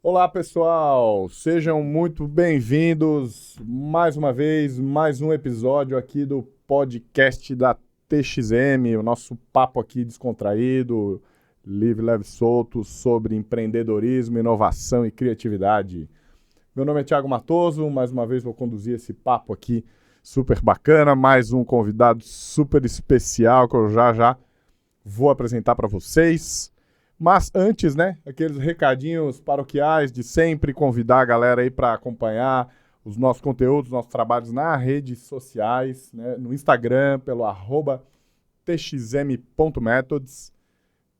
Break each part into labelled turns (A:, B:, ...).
A: Olá, pessoal! Sejam muito bem-vindos mais uma vez, mais um episódio aqui do podcast da TXM, o nosso papo aqui descontraído, livre, leve, solto sobre empreendedorismo, inovação e criatividade. Meu nome é Thiago Matoso, mais uma vez vou conduzir esse papo aqui super bacana, mais um convidado super especial que eu já vou apresentar para vocês. Mas antes, né, aqueles recadinhos paroquiais de sempre convidar a galera aí para acompanhar os nossos conteúdos, nossos trabalhos nas redes sociais, né, no Instagram, pelo @txm.methods.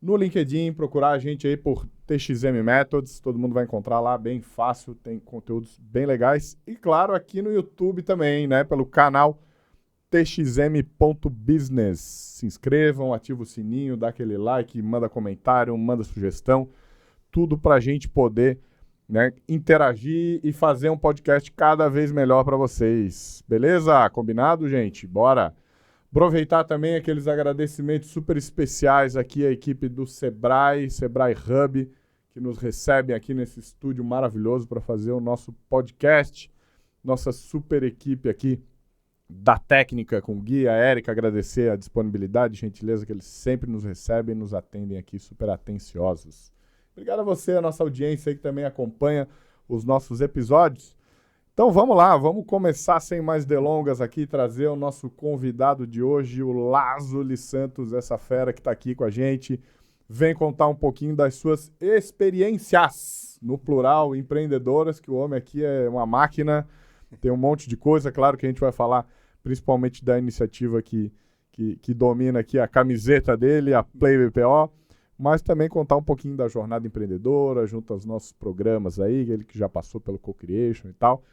A: No LinkedIn, procurar a gente aí por TXM Methods, todo mundo vai encontrar lá, bem fácil, tem conteúdos bem legais. E claro, aqui no YouTube também, né, pelo canal txm.business. Se inscrevam, ativa o sininho, dá aquele like, manda comentário, manda sugestão, tudo para a gente poder, né, interagir e fazer um podcast cada vez melhor para vocês. Beleza? Combinado, gente? Bora! Aproveitar também aqueles agradecimentos super especiais aqui à equipe do Sebrae Hub, que nos recebem aqui nesse estúdio maravilhoso para fazer o nosso podcast. Nossa super equipe aqui da técnica com o Gui, a Érica, agradecer a disponibilidade e gentileza que eles sempre nos recebem e nos atendem aqui super atenciosos. Obrigado a você, a nossa audiência aí que também acompanha os nossos episódios. Então vamos lá, vamos começar sem mais delongas aqui, trazer o nosso convidado de hoje, o Lázuli Santos, essa fera que está aqui com a gente. Vem contar um pouquinho das suas experiências, no plural, empreendedoras, que o homem aqui é uma máquina, tem um monte de coisa, claro que a gente vai falar principalmente da iniciativa que domina aqui a camiseta dele, a Play BPO, mas também contar um pouquinho da jornada empreendedora, junto aos nossos programas aí, ele que já passou pelo Co-Creation e tal.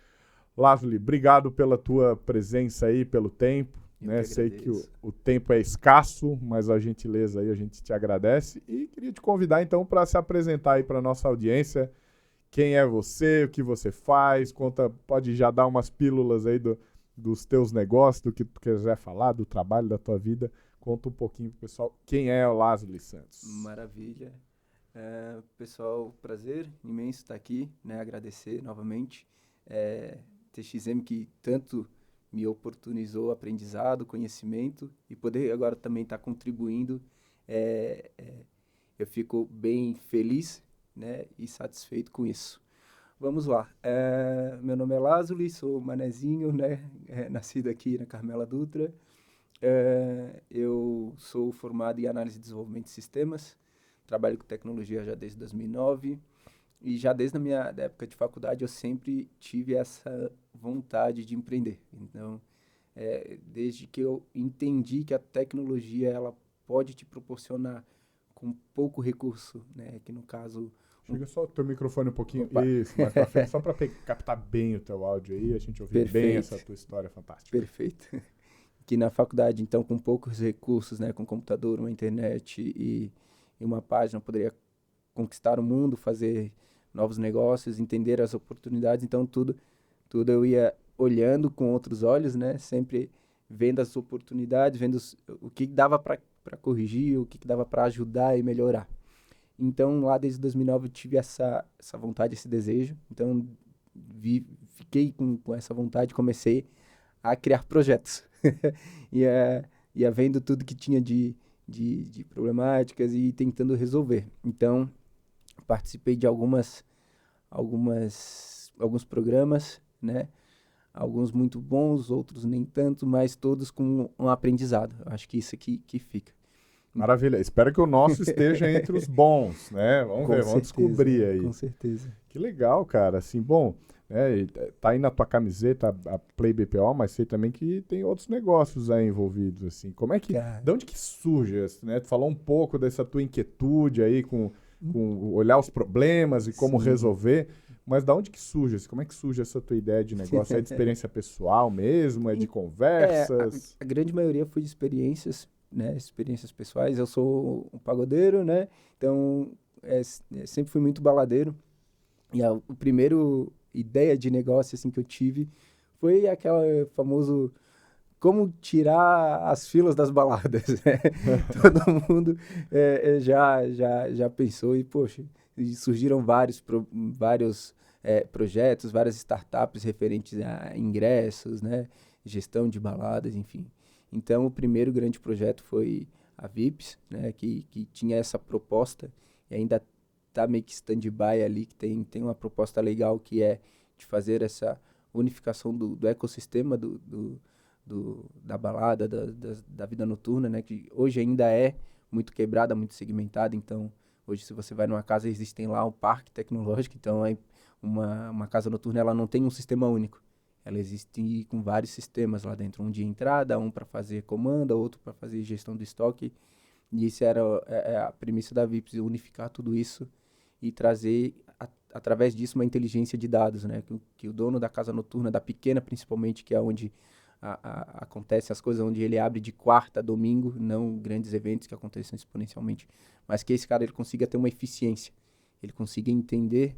A: Lázuli, obrigado pela tua presença aí, pelo tempo. Né? Sei que o tempo é escasso, mas a gentileza aí a gente te agradece. E queria te convidar então para se apresentar aí para a nossa audiência. Quem é você, o que você faz, conta, pode já dar umas pílulas aí dos teus negócios, do que tu quiser falar, do trabalho, da tua vida. Conta um pouquinho pro pessoal quem é o Lázuli Santos.
B: Maravilha. Pessoal, prazer imenso estar aqui, né? Agradecer novamente. TXM que tanto me oportunizou aprendizado, conhecimento e poder agora também estar contribuindo. Eu fico bem feliz, né? E satisfeito com isso. Vamos lá. Meu nome é Lázuli, sou manezinho, né? Nascido aqui na Carmela Dutra. Eu sou formado em análise e desenvolvimento de sistemas, trabalho com tecnologia já desde 2009 e já desde a minha época de faculdade eu sempre tive essa vontade de empreender. Então, desde que eu entendi que a tecnologia ela pode te proporcionar com pouco recurso, né, que no caso...
A: Chega só o teu microfone um pouquinho,
B: Opa.
A: Isso, mais pra frente, só para captar bem o teu áudio aí, a gente ouvir bem essa tua história fantástica.
B: Perfeito. Que na faculdade, então, com poucos recursos, né, com computador, uma internet e uma página, eu poderia conquistar o mundo, fazer novos negócios, entender as oportunidades. Então, tudo eu ia olhando com outros olhos, né, sempre vendo as oportunidades, vendo o que dava para corrigir, o que dava para ajudar e melhorar. Então, lá desde 2009, eu tive essa vontade, esse desejo. Então, fiquei com essa vontade, comecei a criar projetos. ia vendo tudo que tinha de problemáticas e tentando resolver. Então, participei de alguns programas, né? Alguns muito bons, outros nem tanto, mas todos com um aprendizado. Eu acho que isso aqui que fica.
A: Maravilha. Espero que o nosso esteja entre os bons, né? Vamos ver, vamos descobrir aí.
B: Com certeza.
A: Que legal, cara. Assim, bom, tá aí na tua camiseta a Play BPO, mas sei também que tem outros negócios aí envolvidos, assim. Como é que, de onde que surge, né? Tu falou um pouco dessa tua inquietude aí com olhar os problemas e como resolver, mas de onde que surge? Assim, como é que surge essa tua ideia de negócio? É de experiência pessoal mesmo? É de conversas?
B: A grande maioria foi de experiências, né? Experiências pessoais. Eu sou um pagodeiro, né? Então, sempre fui muito baladeiro. E a primeiro ideia de negócio assim que eu tive foi aquela famoso como tirar as filas das baladas, né? Todo mundo já pensou e, poxa, e surgiram vários projetos, várias startups referentes a ingressos, né? Gestão de baladas, enfim. Então, o primeiro grande projeto foi a Vips, né? Que tinha essa proposta e ainda está meio que stand-by ali, que tem uma proposta legal que é de fazer essa unificação do ecossistema da balada, da vida noturna, né? Que hoje ainda é muito quebrada, muito segmentada. Então, hoje, se você vai numa casa, existem lá um parque tecnológico. Então, uma casa noturna ela não tem um sistema único. Ela existe com vários sistemas lá dentro. Um de entrada, um para fazer comanda, outro para fazer gestão do estoque. E isso era a premissa da Vips, unificar tudo isso e trazer, através disso, uma inteligência de dados, né? Que o dono da casa noturna, da pequena principalmente, que é onde acontecem as coisas, onde ele abre de quarta a domingo, não grandes eventos que acontecem exponencialmente, mas que esse cara ele consiga ter uma eficiência, ele consiga entender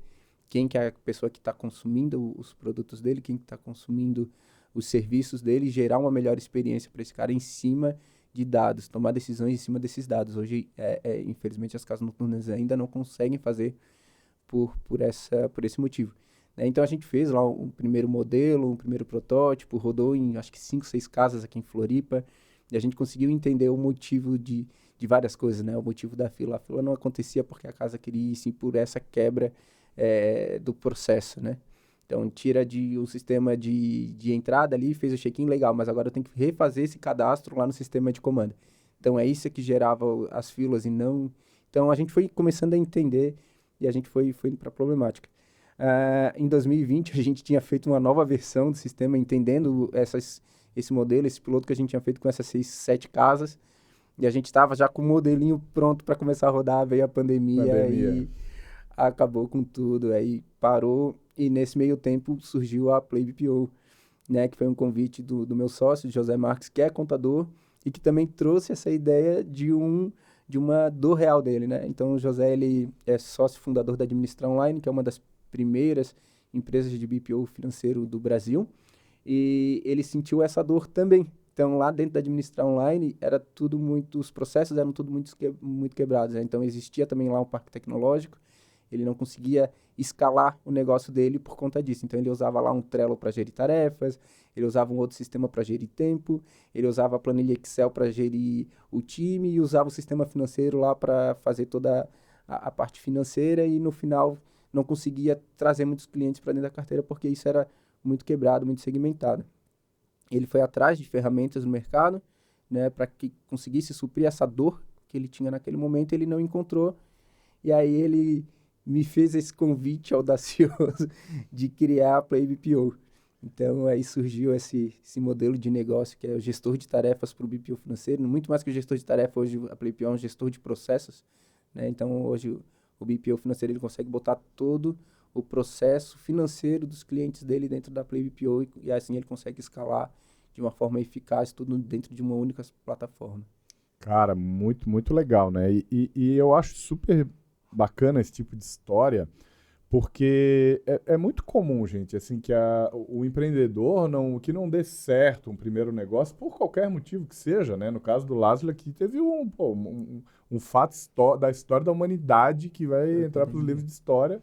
B: quem que é a pessoa que está consumindo os produtos dele, quem está consumindo os serviços dele, e gerar uma melhor experiência para esse cara em cima de dados, tomar decisões em cima desses dados. Hoje, infelizmente, as casas noturnas ainda não conseguem fazer por esse motivo. Então, a gente fez lá um primeiro modelo, um primeiro protótipo, rodou em, acho que 5, 6 casas aqui em Floripa, e a gente conseguiu entender o motivo de várias coisas, né? O motivo da fila. A fila não acontecia porque a casa queria ir, sim, por essa quebra do processo, né? Então, tira um sistema de entrada ali, fez o check-in, legal, mas agora eu tenho que refazer esse cadastro lá no sistema de comanda. Então, é isso que gerava as filas e não... Então, a gente foi começando a entender e a gente foi indo para a problemática. Em 2020, a gente tinha feito uma nova versão do sistema, entendendo esse modelo, esse piloto que a gente tinha feito com essas 6, 7 casas, e a gente estava já com o modelinho pronto para começar a rodar, veio a pandemia. E acabou com tudo, aí parou, e nesse meio tempo surgiu a Play BPO, né, que foi um convite do meu sócio, José Marques, que é contador, e que também trouxe essa ideia de uma dor real dele, né? Então, o José, ele é sócio fundador da Administrar Online, que é uma das primeiras empresas de BPO financeiro do Brasil, e ele sentiu essa dor também. Então, lá dentro da Administrar Online, os processos eram tudo muito quebrados, né? Então, existia também lá um parque tecnológico, ele não conseguia escalar o negócio dele por conta disso. Então, ele usava lá um Trello para gerir tarefas, ele usava um outro sistema para gerir tempo, ele usava a planilha Excel para gerir o time e usava o sistema financeiro lá para fazer toda a parte financeira, e no final não conseguia trazer muitos clientes para dentro da carteira porque isso era muito quebrado, muito segmentado. Ele foi atrás de ferramentas no mercado, né, para que conseguisse suprir essa dor que ele tinha naquele momento. Ele não encontrou, e aí ele me fez esse convite audacioso de criar a Play BPO. Então, aí surgiu esse modelo de negócio, que é o gestor de tarefas para o BPO financeiro. Muito mais que o gestor de tarefa, hoje a Play BPO é um gestor de processos, né? Então, hoje o BPO financeiro ele consegue botar todo o processo financeiro dos clientes dele dentro da Play BPO, e assim ele consegue escalar de uma forma eficaz tudo dentro de uma única plataforma.
A: Cara, muito, muito legal, né? E eu acho super bacana esse tipo de história, porque é muito comum, gente, assim, que o empreendedor que não dê certo um primeiro negócio, por qualquer motivo que seja, né? No caso do Lázaro aqui, teve um fato da história da humanidade que vai entrar para os livros de história,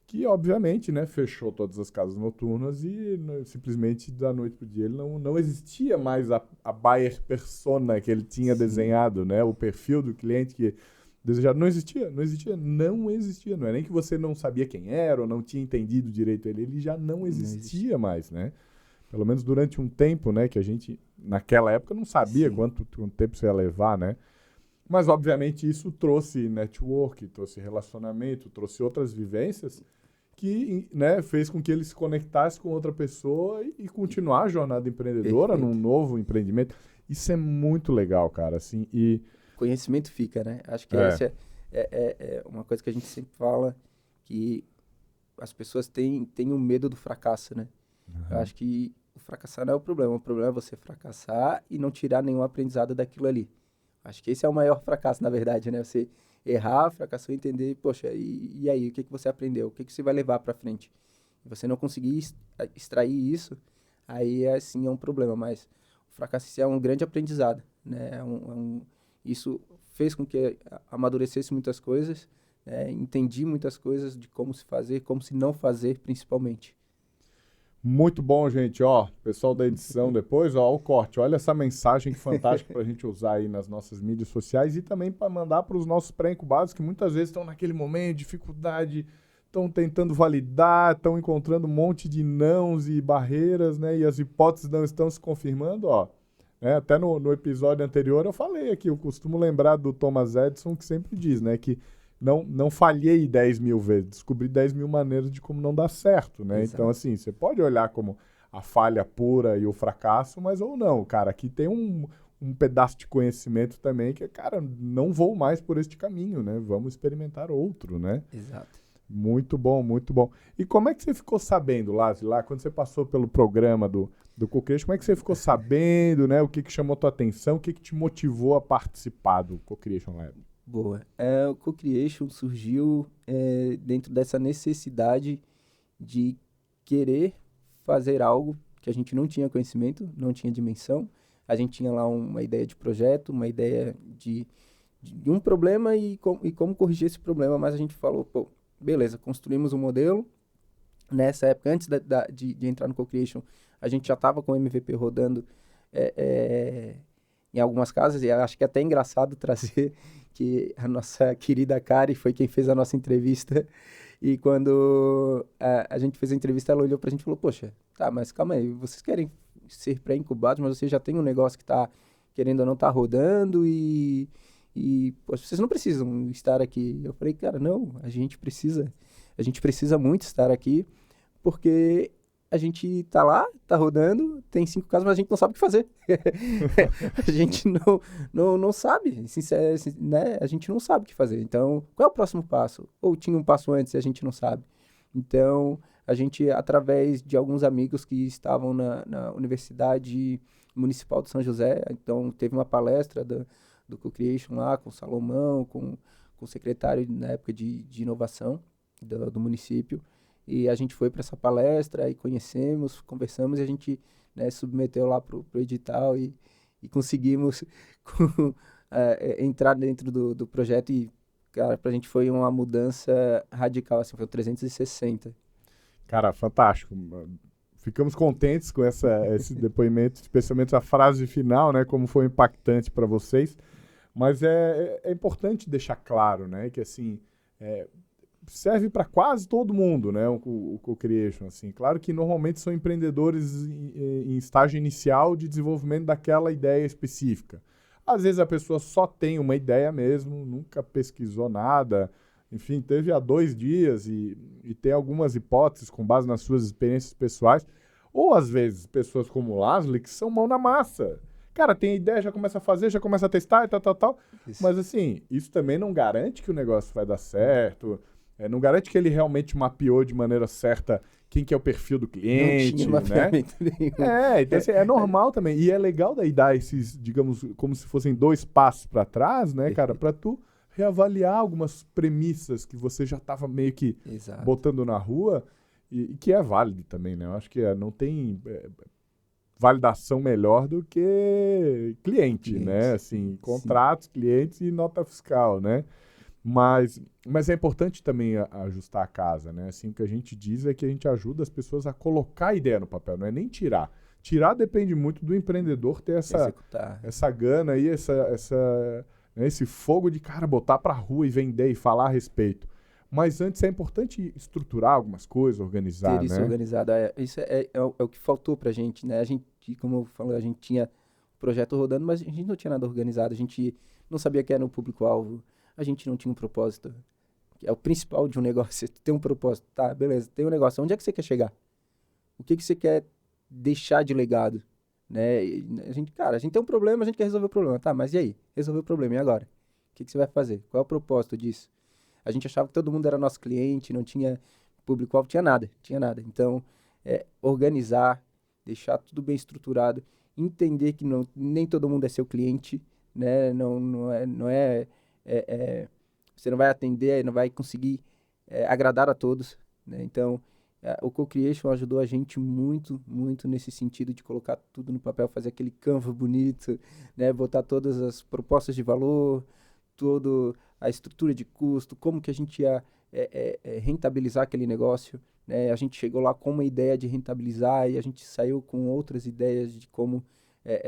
A: que, obviamente, né, fechou todas as casas noturnas e simplesmente da noite para o dia ele não existia mais a buyer persona que ele tinha desenhado, né? O perfil do cliente que desejado. Não existia. Não é nem que você não sabia quem era ou não tinha entendido direito ele já não existia mais, né? Pelo menos durante um tempo, né, que a gente, naquela época, não sabia quanto tempo isso ia levar, né? Mas, obviamente, isso trouxe network, trouxe relacionamento, trouxe outras vivências que, né, fez com que ele se conectasse com outra pessoa e continuar a jornada empreendedora num novo empreendimento. Isso é muito legal, cara, assim, e...
B: Conhecimento fica, né? Acho que essa é uma coisa que a gente sempre fala, que as pessoas têm um medo do fracasso, né? Uhum. Eu acho que o fracassar não é o problema é você fracassar e não tirar nenhum aprendizado daquilo ali. Acho que esse é o maior fracasso, na verdade, né? Você errar, fracassar e entender, poxa, e aí, o que você aprendeu? O que você vai levar para frente? E você não conseguir extrair isso, aí, assim, é um problema, mas o fracasso é um grande aprendizado, né? Isso fez com que amadurecesse muitas coisas, né? Entendi muitas coisas de como se fazer, como se não fazer, principalmente.
A: Muito bom, gente. Ó, pessoal da edição depois, ó, o corte. Olha essa mensagem que fantástica para a gente usar aí nas nossas mídias sociais e também para mandar para os nossos pré-incubados que muitas vezes estão naquele momento de dificuldade, estão tentando validar, estão encontrando um monte de nãos e barreiras, né? E as hipóteses não estão se confirmando, ó. Né? Até no episódio anterior eu falei aqui, eu costumo lembrar do Thomas Edison que sempre diz, né, que não falhei 10 mil vezes, descobri 10 mil maneiras de como não dar certo, né?
B: Exato.
A: Então, assim, você pode olhar como a falha pura e o fracasso, mas ou não, cara, aqui tem um pedaço de conhecimento também que, cara, não vou mais por este caminho, né? Vamos experimentar outro, né?
B: Exato.
A: Muito bom, muito bom. E como é que você ficou sabendo, Lázaro, lá, quando você passou pelo programa do Co-Creation, como é que você ficou sabendo, né? O que chamou tua atenção, o que te motivou a participar do Co-Creation Lab?
B: Boa. O Co-Creation surgiu dentro dessa necessidade de querer fazer algo que a gente não tinha conhecimento, não tinha dimensão. A gente tinha lá uma ideia de projeto, uma ideia de um problema e como corrigir esse problema, mas a gente falou, pô, beleza, construímos um modelo. Nessa época, antes de entrar no Co-Creation, a gente já estava com o MVP rodando em algumas casas, e acho que é até engraçado trazer que a nossa querida Kari foi quem fez a nossa entrevista, e quando a gente fez a entrevista, ela olhou pra gente e falou, poxa, tá, mas calma aí, vocês querem ser pré-incubados, mas vocês já tem um negócio que tá, querendo ou não, tá rodando, e poxa, vocês não precisam estar aqui. Eu falei, cara, não, a gente precisa muito estar aqui, porque a gente tá lá, tá rodando, tem 5 casas, mas a gente não sabe o que fazer. A gente não sabe, né? A gente não sabe o que fazer. Então, qual é o próximo passo? Ou tinha um passo antes e a gente não sabe. Então, a gente, através de alguns amigos que estavam na Universidade Municipal de São José, então teve uma palestra do Co-Creation lá, com o Salomão, com o secretário na época de inovação do município, e a gente foi para essa palestra e conhecemos, conversamos, e a gente, né, submeteu lá pro edital e conseguimos entrar dentro do projeto, e, cara, pra gente foi uma mudança radical, assim, foi 360.
A: Cara, fantástico. Ficamos contentes com esse depoimento, especialmente a frase final, né, como foi impactante para vocês. Mas é importante deixar claro, né, que assim, serve para quase todo mundo, né, o Co-Creation, assim. Claro que normalmente são empreendedores em estágio inicial de desenvolvimento daquela ideia específica. Às vezes a pessoa só tem uma ideia mesmo, nunca pesquisou nada, enfim, teve há 2 dias e tem algumas hipóteses com base nas suas experiências pessoais. Ou às vezes pessoas como o Lázaro, que são mão na massa. Cara, tem ideia, já começa a fazer, já começa a testar e tal. Isso. Mas assim, isso também não garante que o negócio vai dar certo, não garante que ele realmente mapeou de maneira certa quem que é o perfil do cliente,
B: não tinha mapeamento nenhum.
A: Então assim, é normal também. E é legal daí dar esses, digamos, como se fossem 2 passos para trás, né, cara, para tu reavaliar algumas premissas que você já estava meio que
B: Exato.
A: botando na rua e que é válido também, né? Eu acho que não tem validação melhor do que cliente, né? Assim, contratos, sim, clientes e nota fiscal, né? Mas é importante também ajustar a casa, né? Assim, o que a gente diz é que a gente ajuda as pessoas a colocar a ideia no papel, não é nem tirar. Tirar depende muito do empreendedor ter essa gana aí, esse fogo de, cara, botar pra rua e vender e falar a respeito. Mas antes é importante estruturar algumas coisas, organizar,
B: ter isso, né, organizado. Isso é o que faltou pra gente, né? A gente, como eu falei, a gente tinha o projeto rodando, mas a gente não tinha nada organizado. A gente não sabia quem era o público-alvo. A gente não tinha um propósito. É o principal de um negócio. Você tem um propósito. Tá, beleza, tem um negócio. Onde é que você quer chegar? O que você quer deixar de legado? Né? A gente tem um problema, a gente quer resolver o problema. Tá, mas e aí? Resolveu o problema, e agora? O que você vai fazer? Qual é o propósito disso? A gente achava que todo mundo era nosso cliente, não tinha público-alvo, tinha nada. Então, organizar, deixar tudo bem estruturado, entender que nem todo mundo é seu cliente, né? Você não vai atender, não vai conseguir agradar a todos, né? Então, o Co-Creation ajudou a gente muito, muito nesse sentido de colocar tudo no papel, fazer aquele Canva bonito, né? Botar todas as propostas de valor, a estrutura de custo, como que a gente ia rentabilizar aquele negócio, né? A gente chegou lá com uma ideia de rentabilizar e a gente saiu com outras ideias de como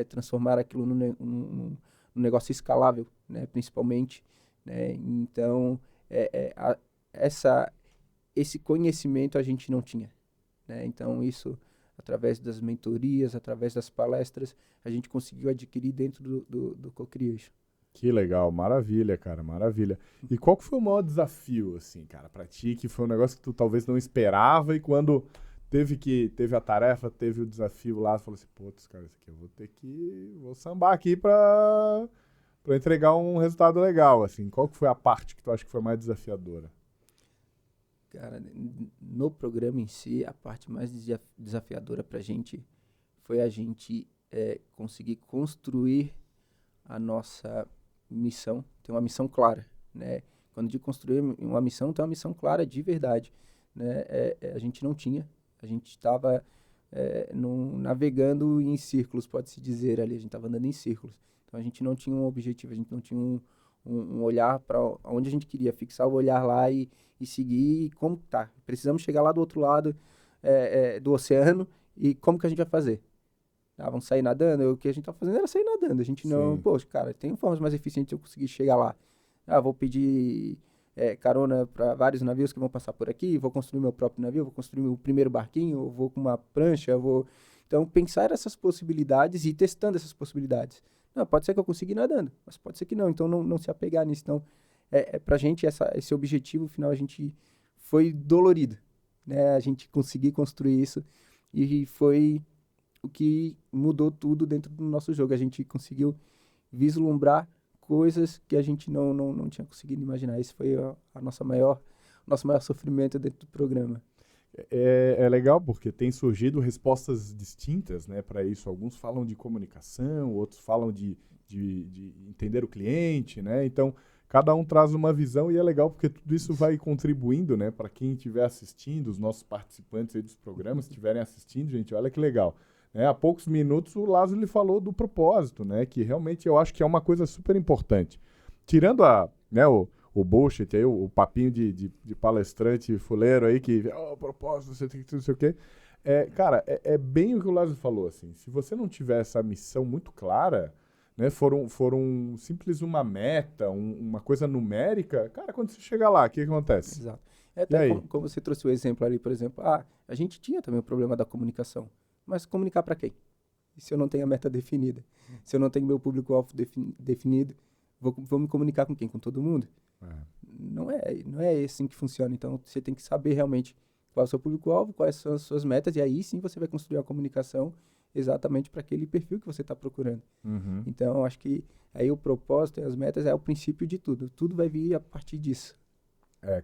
B: transformar aquilo num negócio escalável, né? Principalmente, né? Então, esse conhecimento a gente não tinha, né? Então, isso, através das mentorias, através das palestras, a gente conseguiu adquirir dentro do Co-Creation. Que
A: legal, maravilha, cara, maravilha. E qual que foi o maior desafio, assim, cara, pra ti, que foi um negócio que tu talvez não esperava e quando teve a tarefa, teve o desafio lá, tu falou assim, putz, cara, isso aqui eu vou sambar aqui pra entregar um resultado legal, assim. Qual que foi a parte que tu acha que foi mais desafiadora?
B: Cara, no programa em si, a parte mais desafiadora pra gente foi a gente conseguir construir a nossa missão, ter uma missão clara, né? Quando de construir uma missão, tem uma missão clara de verdade, né? A gente não tinha, a gente estava navegando em círculos, pode-se dizer ali, a gente estava andando em círculos. Então a gente não tinha um objetivo, a gente não tinha um olhar para onde a gente queria, fixar o olhar lá e seguir como tá. Precisamos chegar lá do outro lado do oceano e como que a gente vai fazer? Vamos sair nadando? O que a gente tá fazendo era sair nadando. A gente não...
A: Sim.
B: Poxa, cara, tem formas mais eficientes de eu conseguir chegar lá. Vou pedir carona para vários navios que vão passar por aqui, vou construir meu próprio navio, vou construir meu primeiro barquinho, vou com uma prancha, vou... Então, pensar essas possibilidades e ir testando essas possibilidades. Não, pode ser que eu consiga ir nadando, mas pode ser que não. Então, não se apegar nisso. Então, pra gente, esse objetivo final, a gente foi dolorido, né? A gente conseguir construir isso e foi o que mudou tudo dentro do nosso jogo. A gente conseguiu vislumbrar coisas que a gente não tinha conseguido imaginar. Esse foi o nosso maior sofrimento dentro do programa.
A: É legal porque tem surgido respostas distintas, né, para isso. Alguns falam de comunicação, outros falam de entender o cliente, né? Então, cada um traz uma visão e é legal porque tudo isso vai contribuindo, né, para quem estiver assistindo, os nossos participantes aí dos programas estiverem assistindo, gente, olha que legal. Há poucos minutos o Lázaro lhe falou do propósito, né? Que realmente eu acho que é uma coisa super importante. Tirando o bullshit, aí, o papinho de palestrante fuleiro aí que, propósito, você tem que não sei o quê. Cara, é bem o que o Lázaro falou, assim. Se você não tiver essa missão muito clara, né? Foram simples uma meta, uma coisa numérica, cara, quando você chega lá, o que acontece?
B: Exato. Até como você trouxe o exemplo ali, por exemplo, a gente tinha também o problema da comunicação. Mas comunicar para quem? E se eu não tenho a meta definida? Se eu não tenho meu público-alvo definido, vou me comunicar com quem? Com todo mundo? Não é assim que funciona. Então, você tem que saber realmente qual é o seu público-alvo, quais são as suas metas, e aí sim você vai construir a comunicação exatamente para aquele perfil que você está procurando.
A: Uhum.
B: Então, acho que aí o propósito e as metas é o princípio de tudo. Tudo vai vir a partir disso.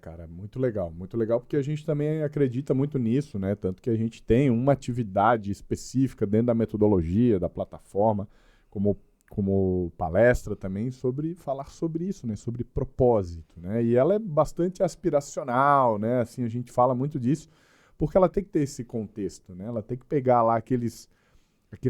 A: Cara, muito legal, porque a gente também acredita muito nisso, né? Tanto que a gente tem uma atividade específica dentro da metodologia, da plataforma, como palestra também, falar sobre isso, né? Sobre propósito, né? E ela é bastante aspiracional, né? Assim, a gente fala muito disso, porque ela tem que ter esse contexto, né? Ela tem que pegar lá aquele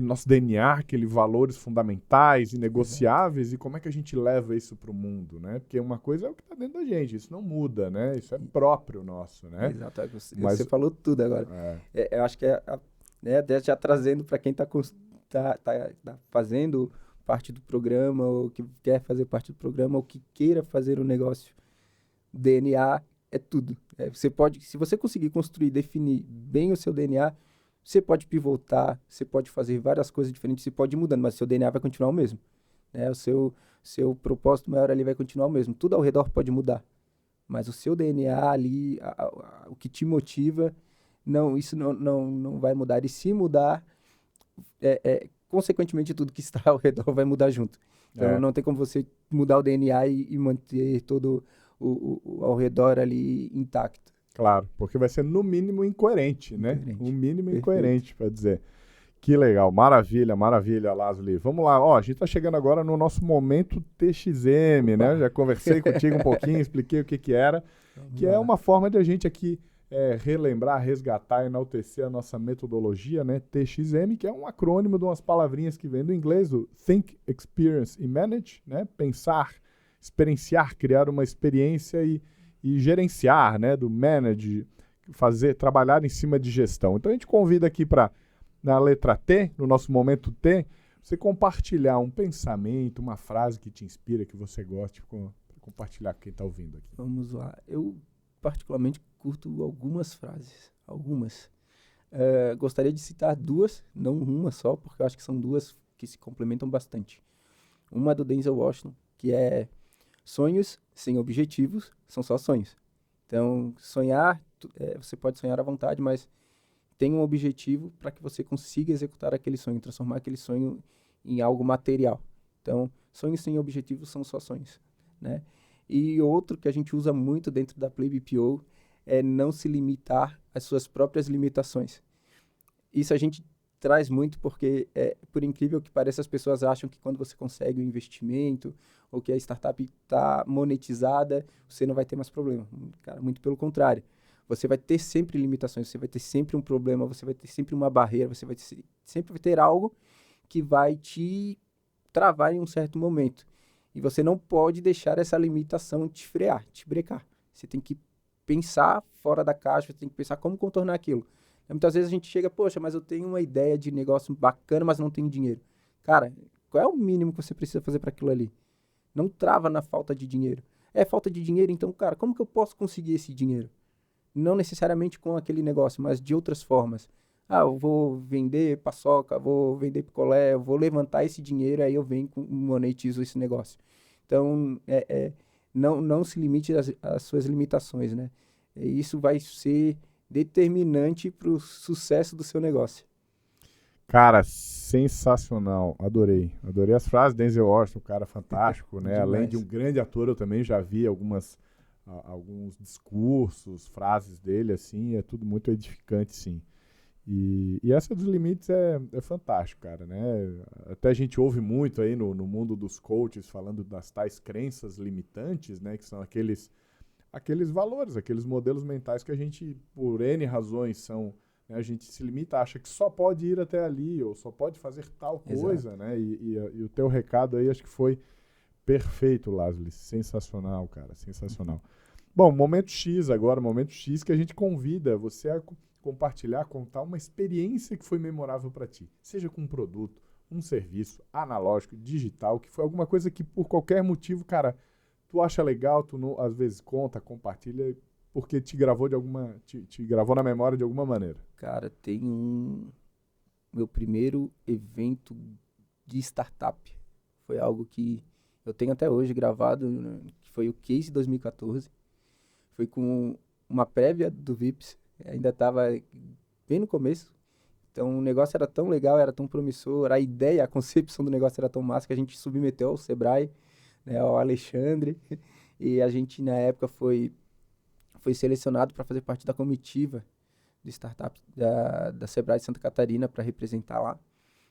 A: nosso DNA, aqueles valores fundamentais e negociáveis, e como é que a gente leva isso para o mundo, né? Porque uma coisa é o que está dentro da gente, isso não muda, né? Isso é próprio nosso, né?
B: Exato, você falou tudo agora. Eu acho que já trazendo para quem está fazendo parte do programa, ou que quer fazer parte do programa, ou que queira fazer um negócio, DNA é tudo. Se você conseguir construir, definir bem o seu DNA, você pode pivotar, você pode fazer várias coisas diferentes, você pode ir mudando, mas o seu DNA vai continuar o mesmo. Né? O seu propósito maior ali vai continuar o mesmo. Tudo ao redor pode mudar, mas o seu DNA ali, o que te motiva, isso não vai mudar. E se mudar, consequentemente tudo que está ao redor vai mudar junto. Então não tem como você mudar o DNA e manter todo o ao redor ali intacto.
A: Claro, porque vai ser no mínimo incoerente, né? Um mínimo incoerente, para dizer. Que legal, maravilha, Lázaro. Vamos lá, a gente está chegando agora no nosso momento TXM, né? Já conversei contigo um pouquinho, expliquei o que era, que é uma forma de a gente aqui relembrar, resgatar, enaltecer a nossa metodologia, né? TXM, que é um acrônimo de umas palavrinhas que vem do inglês, o Think, Experience e Manage, né? Pensar, experienciar, criar uma experiência e gerenciar, né? Do manage, trabalhar em cima de gestão. Então a gente convida aqui para, na letra T, no nosso momento T, você compartilhar um pensamento, uma frase que te inspira, que você goste, compartilhar com quem está ouvindo aqui.
B: Vamos lá. Eu particularmente curto algumas frases, algumas. Gostaria de citar duas, não uma só, porque eu acho que são duas que se complementam bastante. Uma do Denzel Washington, que é: sonhos sem objetivos são só sonhos. Então, sonhar, você pode sonhar à vontade, mas tem um objetivo para que você consiga executar aquele sonho, transformar aquele sonho em algo material. Então, sonhos sem objetivos são só sonhos, né? E outro que a gente usa muito dentro da Play BPO é não se limitar às suas próprias limitações. Isso a gente traz muito porque, por incrível que pareça, as pessoas acham que quando você consegue um investimento ou que a startup está monetizada, você não vai ter mais problema. Cara, muito pelo contrário. Você vai ter sempre limitações, você vai ter sempre um problema, você vai ter sempre uma barreira, você vai sempre vai ter algo que vai te travar em um certo momento. E você não pode deixar essa limitação te frear, te brecar. Você tem que pensar fora da caixa, você tem que pensar como contornar aquilo. Muitas vezes a gente chega, poxa, mas eu tenho uma ideia de negócio bacana, mas não tenho dinheiro. Cara, qual é o mínimo que você precisa fazer para aquilo ali? Não trava na falta de dinheiro. É falta de dinheiro, então, cara, como que eu posso conseguir esse dinheiro? Não necessariamente com aquele negócio, mas de outras formas. Eu vou vender paçoca, vou vender picolé, eu vou levantar esse dinheiro, aí eu venho e monetizo esse negócio. Então, não se limite às suas limitações, né? E isso vai ser determinante para o sucesso do seu negócio.
A: Cara, sensacional. Adorei as frases. Denzel Washington, um cara fantástico, né? Além de um grande ator, eu também já vi alguns discursos, frases dele, assim, é tudo muito edificante, sim. E essa dos limites é fantástico, cara, né? Até a gente ouve muito aí no mundo dos coaches falando das tais crenças limitantes, né? Que são aqueles valores, aqueles modelos mentais que a gente, por N razões, né? A gente se limita, acha que só pode ir até ali, ou só pode fazer tal coisa, Exato. Né? E o teu recado aí acho que foi perfeito, Lasli. Sensacional, cara, sensacional. Bom, momento X agora, momento X que a gente convida você a compartilhar, contar uma experiência que foi memorável para ti. Seja com um produto, um serviço, analógico, digital, que foi alguma coisa que por qualquer motivo, cara, tu acha legal, tu não, às vezes conta, compartilha, porque te gravou te gravou na memória de alguma maneira.
B: Cara, tem meu primeiro evento de startup. Foi algo que eu tenho até hoje gravado, né, que foi o Case 2014. Foi com uma prévia do Vips, ainda estava bem no começo. Então o negócio era tão legal, era tão promissor, a ideia, a concepção do negócio era tão massa que a gente submeteu ao Sebrae, né, ao Alexandre, e a gente na época foi selecionado para fazer parte da comitiva de startup da Sebrae de Santa Catarina para representar lá.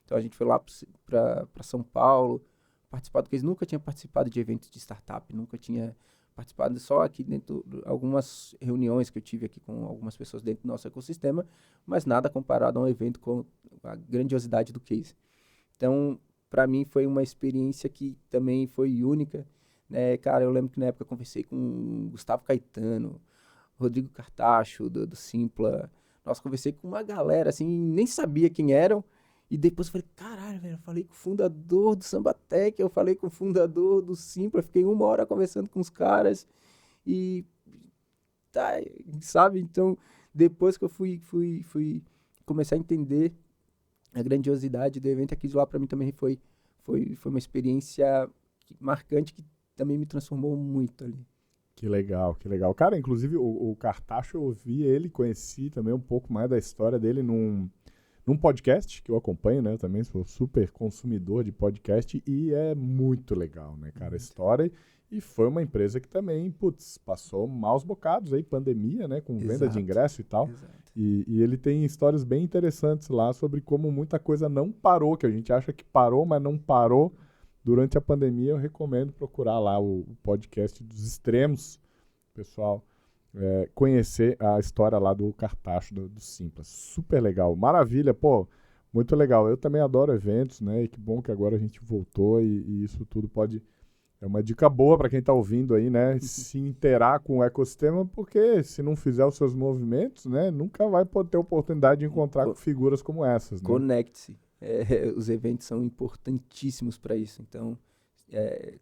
B: Então a gente foi lá para São Paulo, participar do que eles nunca tinha participado de eventos de startup, nunca tinha participado, só aqui dentro de algumas reuniões que eu tive aqui com algumas pessoas dentro do nosso ecossistema, mas nada comparado a um evento com a grandiosidade do case. Então, para mim foi uma experiência que também foi única, né? Cara, eu lembro que na época eu conversei com o Gustavo Caetano, Rodrigo Cartacho, do Simpla. Nossa, conversei com uma galera, assim, nem sabia quem eram. E depois eu falei, caralho, velho, eu falei com o fundador do Sambatec, eu falei com o fundador do Simpla, fiquei 1 hora conversando com os caras. E, tá, sabe? Então, depois que eu fui começar a entender a grandiosidade do evento, aqui de lá pra mim também foi uma experiência marcante que também me transformou muito ali.
A: Que legal, que legal. Cara, inclusive o Cartacho, eu ouvi ele, conheci também um pouco mais da história dele num podcast que eu acompanho, né? Eu também sou super consumidor de podcast e é muito legal, né, cara, a história. E foi uma empresa que também, passou maus bocados aí, pandemia, né, com venda de ingresso e tal. E ele tem histórias bem interessantes lá sobre como muita coisa não parou, que a gente acha que parou, mas não parou. Durante a pandemia, eu recomendo procurar lá o podcast dos extremos, pessoal, conhecer a história lá do Cartacho, do Simpla. Super legal, maravilha, pô, muito legal. Eu também adoro eventos, né, e que bom que agora a gente voltou e isso tudo pode É uma dica boa para quem está ouvindo aí, né? Se inteirar com o ecossistema, porque se não fizer os seus movimentos, né? Nunca vai ter oportunidade de encontrar com figuras como essas, né?
B: Conecte-se. Os eventos são importantíssimos para isso. Então,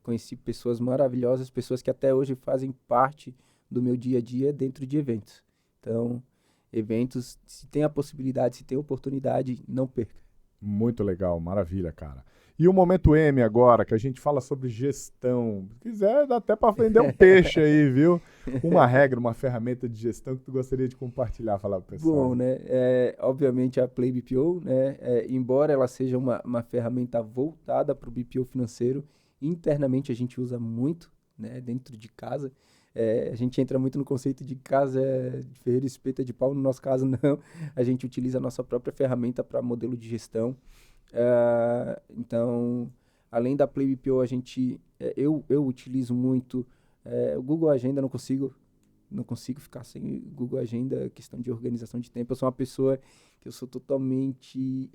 B: conheci pessoas maravilhosas, pessoas que até hoje fazem parte do meu dia a dia dentro de eventos. Então, eventos, se tem a possibilidade, se tem a oportunidade, não perca.
A: Muito legal, maravilha, cara. E o Momento M agora, que a gente fala sobre gestão. Se quiser, dá até para vender um peixe aí, viu? Uma regra, uma ferramenta de gestão que tu gostaria de compartilhar, falar pro pessoal.
B: Bom, né? Obviamente a Play BPO, né? Embora ela seja uma ferramenta voltada para o BPO financeiro, internamente a gente usa muito, né? Dentro de casa. A gente entra muito no conceito de casa de ferreiro espeta de pau, no nosso caso não. A gente utiliza a nossa própria ferramenta para modelo de gestão. Então, além da Play BPO, eu utilizo muito o Google Agenda. Não consigo ficar sem Google Agenda, questão de organização de tempo. Eu sou uma pessoa que eu sou totalmente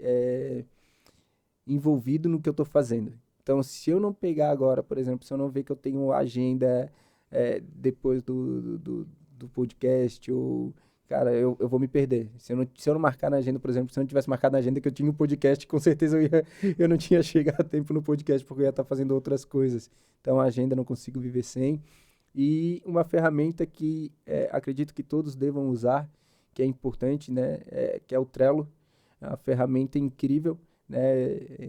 B: envolvido no que eu estou fazendo. Então, se eu não pegar agora, por exemplo, se eu não ver que eu tenho agenda depois do podcast, ou, cara, eu vou me perder. Se eu não marcar na agenda, por exemplo, se eu não tivesse marcado na agenda que eu tinha um podcast, com certeza eu não tinha chegado a tempo no podcast, porque eu ia estar fazendo outras coisas. Então, a agenda eu não consigo viver sem. E uma ferramenta que acredito que todos devam usar, que é importante, né, que é o Trello. É uma ferramenta incrível, né?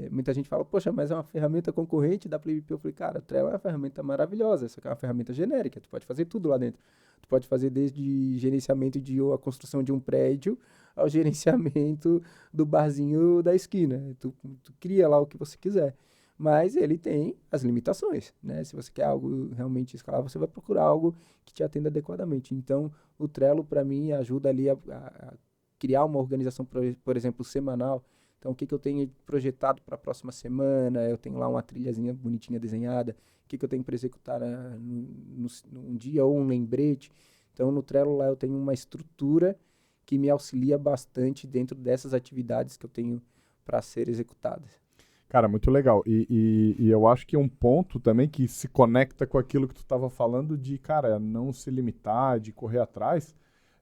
B: Muita gente fala, poxa, mas é uma ferramenta concorrente da Play BPO. Eu falei, cara, o Trello é uma ferramenta maravilhosa, só que é uma ferramenta genérica, tu pode fazer tudo lá dentro. Tu pode fazer desde gerenciamento a construção de um prédio ao gerenciamento do barzinho da esquina. Tu cria lá o que você quiser. Mas ele tem as limitações, né? Se você quer algo realmente escalável, você vai procurar algo que te atenda adequadamente. Então, o Trello, para mim, ajuda ali a criar uma organização, por exemplo, semanal. Então, o que eu tenho projetado para a próxima semana? Eu tenho lá uma trilhazinha bonitinha desenhada. O que eu tenho para executar num dia ou um lembrete. Então, no Trello lá eu tenho uma estrutura que me auxilia bastante dentro dessas atividades que eu tenho para ser executadas.
A: Cara, muito legal. E eu acho que um ponto também que se conecta com aquilo que tu estava falando de, cara, não se limitar, de correr atrás,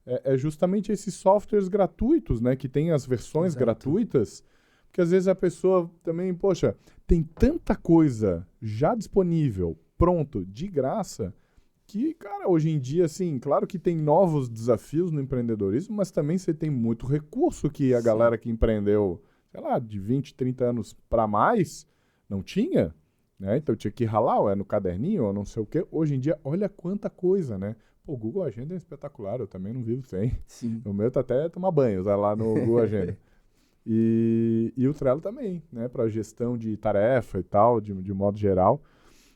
A: é justamente esses softwares gratuitos, né? Que tem as versões gratuitas, porque às vezes a pessoa também, poxa, tem tanta coisa já disponível, pronto, de graça, que, cara, hoje em dia, assim, claro que tem novos desafios no empreendedorismo, mas também você tem muito recurso que a galera que empreendeu, sei lá, de 20, 30 anos para mais, não tinha, né? Então tinha que ralar, no caderninho, ou não sei o quê. Hoje em dia, olha quanta coisa, né? Pô, o Google Agenda é espetacular, eu também não vivo sem.
B: Sim.
A: O meu tá até tomar banho, tá lá no Google Agenda. E o Trello também, né? Para gestão de tarefa e tal, de modo geral.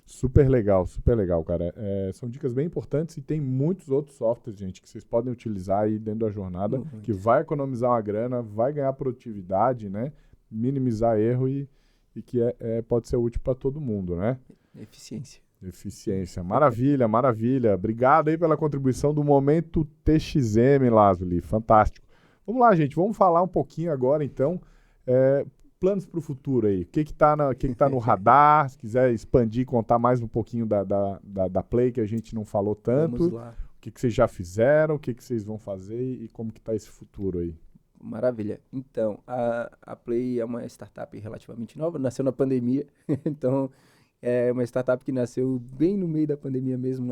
A: Super legal, cara. São dicas bem importantes e tem muitos outros softwares, gente, que vocês podem utilizar aí dentro da jornada, que vai economizar uma grana, vai ganhar produtividade, né? Minimizar erro e que pode ser útil para todo mundo, né? Eficiência. Maravilha, maravilha. Obrigado aí pela contribuição do Momento TXM, Lázuli. Fantástico. Vamos lá, gente. Vamos falar um pouquinho agora, então. Planos para o futuro aí. O que tá no radar? Se quiser expandir, contar mais um pouquinho da Play, que a gente não falou tanto.
B: Vamos lá.
A: O que vocês já fizeram, o que vocês vão fazer e como que tá esse futuro aí?
B: Maravilha. Então, a Play é uma startup relativamente nova, nasceu na pandemia. Então, é uma startup que nasceu bem no meio da pandemia mesmo.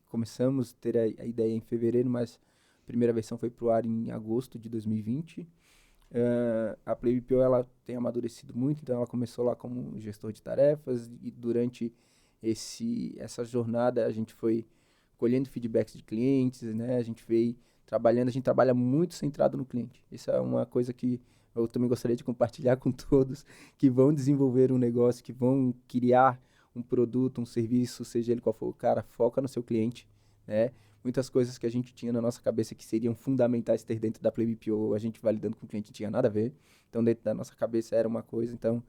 B: Começamos a ter a ideia em fevereiro, mas a primeira versão foi para o ar em agosto de 2020. A Play BPO ela tem amadurecido muito, então ela começou lá como gestor de tarefas e durante essa jornada a gente foi colhendo feedbacks de clientes, né? A gente trabalha muito centrado no cliente. Isso é uma coisa que eu também gostaria de compartilhar com todos que vão desenvolver um negócio, que vão criar um produto, um serviço, seja ele qual for, cara, foca no seu cliente, né? Muitas coisas que a gente tinha na nossa cabeça que seriam fundamentais ter dentro da Play BPO, a gente validando com o cliente não tinha nada a ver. Então, dentro da nossa cabeça era uma coisa. Então,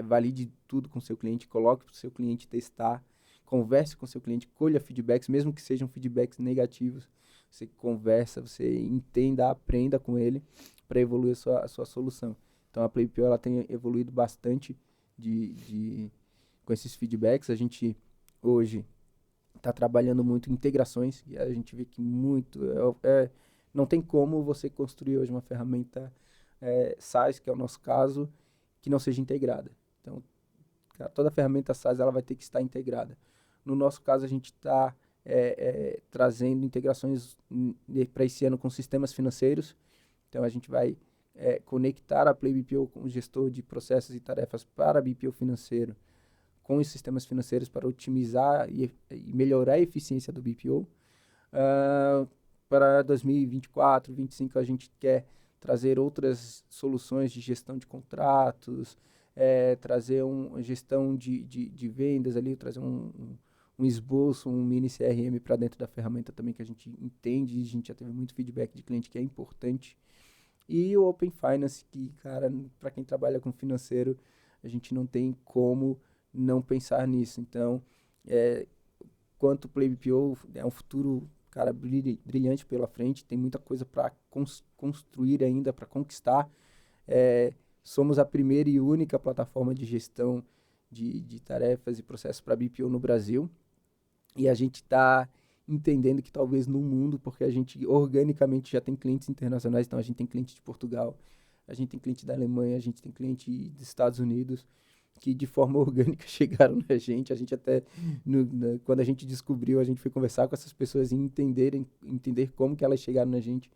B: valide tudo com o seu cliente, coloque para o seu cliente testar, converse com o seu cliente, colha feedbacks, mesmo que sejam feedbacks negativos. Você conversa, você entenda, aprenda com ele para evoluir a sua solução. Então, a Play BPO ela tem evoluído bastante com esses feedbacks. A gente hoje está trabalhando muito em integrações, e a gente vê que não tem como você construir hoje uma ferramenta SaaS, que é o nosso caso, que não seja integrada. Então, cara, toda ferramenta SaaS ela vai ter que estar integrada. No nosso caso, a gente está trazendo integrações para esse ano com sistemas financeiros. Então, a gente vai conectar a Play BPO com o gestor de processos e tarefas para BPO financeiro com os sistemas financeiros para otimizar e melhorar a eficiência do BPO. Para 2024, 2025, a gente quer trazer outras soluções de gestão de contratos, trazer uma gestão de vendas ali, trazer um esboço, um mini CRM para dentro da ferramenta também, que a gente entende, a gente já teve muito feedback de cliente que é importante. E o Open Finance, que, cara, para quem trabalha com financeiro, a gente não tem como não pensar nisso. Então, quanto o Play BPO, é um futuro, cara, brilhante pela frente, tem muita coisa para construir ainda, para conquistar. Somos a primeira e única plataforma de gestão de tarefas e processos para BPO no Brasil. E a gente está entendendo que talvez no mundo, porque a gente organicamente já tem clientes internacionais, então a gente tem cliente de Portugal, a gente tem cliente da Alemanha, a gente tem cliente dos Estados Unidos, que de forma orgânica chegaram na gente. A gente até, quando a gente descobriu, a gente foi conversar com essas pessoas e entender como que elas chegaram na gente.